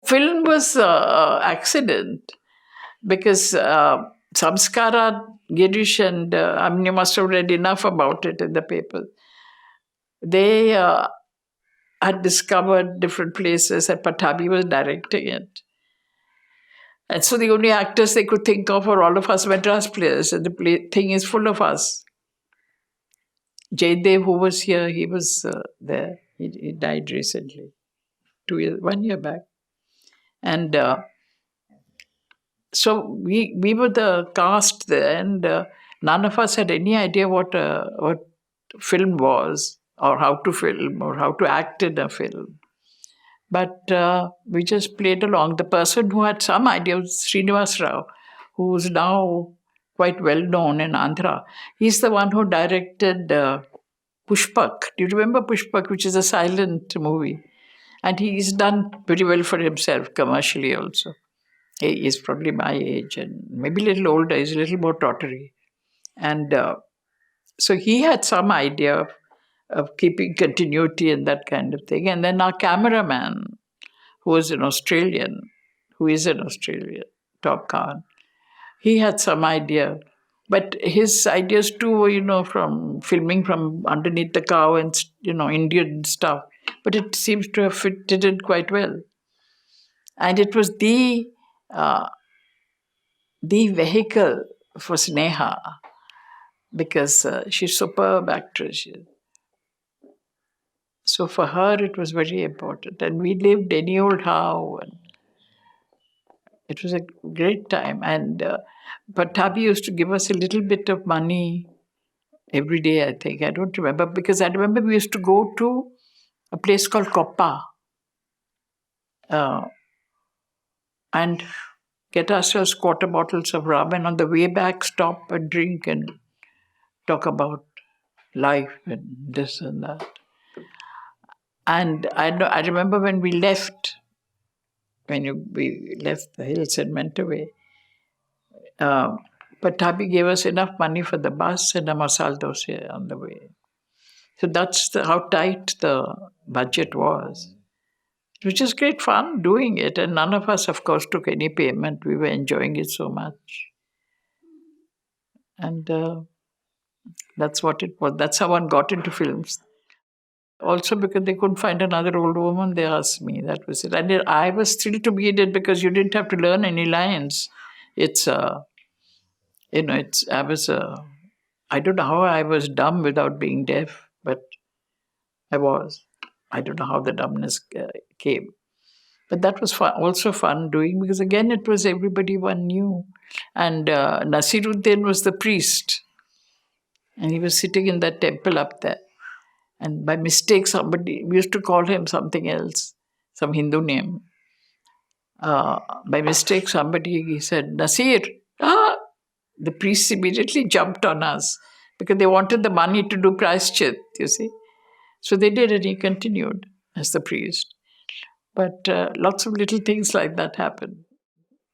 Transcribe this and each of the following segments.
Film was accident because Samskara, Girish, and I mean, you must have read enough about it in the paper. They had discovered different places, and Pattabhi was directing it. And so the only actors they could think of were all of us Madras players, and the thing is full of us. Jaydev, who was here, he was there. He died recently, 2 years, 1 year back. And so we were the cast there, and none of us had any idea what film was, or how to film, or how to act in a film. But we just played along. The person who had some idea was Srinivas Rao, who's now quite well known in Andhra. He's the one who directed Pushpak. Do you remember Pushpak, which is a silent movie? And he's done very well for himself commercially also. He is probably my age and maybe a little older. He's a little more tottery. And so he had some idea of keeping continuity and that kind of thing. And then our cameraman, who was an Australian, who is an Australian, Top Khan, he had some idea. But his ideas too were, from filming from underneath the cow and, Indian stuff. But it seems to have fitted in quite well. And it was the vehicle for Sneha, because she's a superb actress. So for her, it was very important. And we lived any old how. And it was a great time. And Pattabhi used to give us a little bit of money every day, I think. I don't remember, because I remember we used to go to a place called Koppa and get ourselves quarter bottles of rum, and on the way back stop and drink and talk about life and this and that. And I remember when we left, we left the hills and went away, Pattabhi gave us enough money for the bus and a masala dosa on the way. So that's how tight the budget was. It was just great fun doing it, and none of us, of course, took any payment. We were enjoying it so much. And that's what it was. That's how one got into films. Also, because they couldn't find another old woman, they asked me. That was it. And I was thrilled to be in it because you didn't have to learn any lines. It's, I don't know how I was dumb without being deaf, but I was. I don't know how the dumbness came. But that was also fun doing, because again, it was everybody one knew. And Nasiruddin was the priest. And he was sitting in that temple up there. And by mistake, we used to call him something else, some Hindu name. By mistake, somebody said, Nasir, the priests immediately jumped on us because they wanted the money to do prayashchit, you see. So they did, and he continued as the priest. But lots of little things like that happened.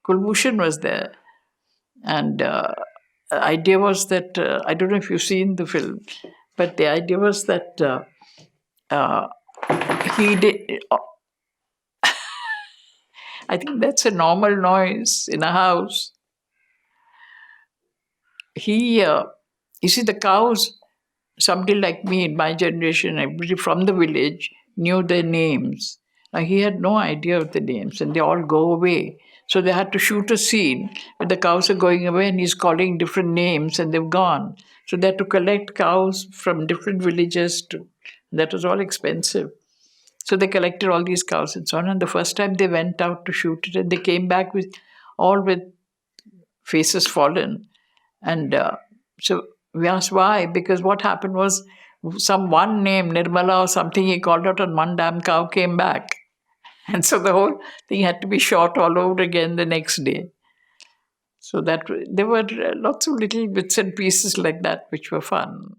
Kulbhushan was there. And the idea was that, I don't know if you've seen the film, but the idea was that he did. I think that's a normal noise in a house. You see, the cows, somebody like me in my generation, everybody from the village knew their names. Now, he had no idea of the names, and they all go away. So they had to shoot a scene where the cows are going away and he's calling different names and they've gone. So they had to collect cows from different villages. That was all expensive. So they collected all these cows and so on. And the first time they went out to shoot it, and they came back with faces fallen. And so we asked why, because what happened was one name, Nirmala or something, he called out, and one damn cow came back. And so the whole thing had to be shot all over again the next day. So there were lots of little bits and pieces like that which were fun.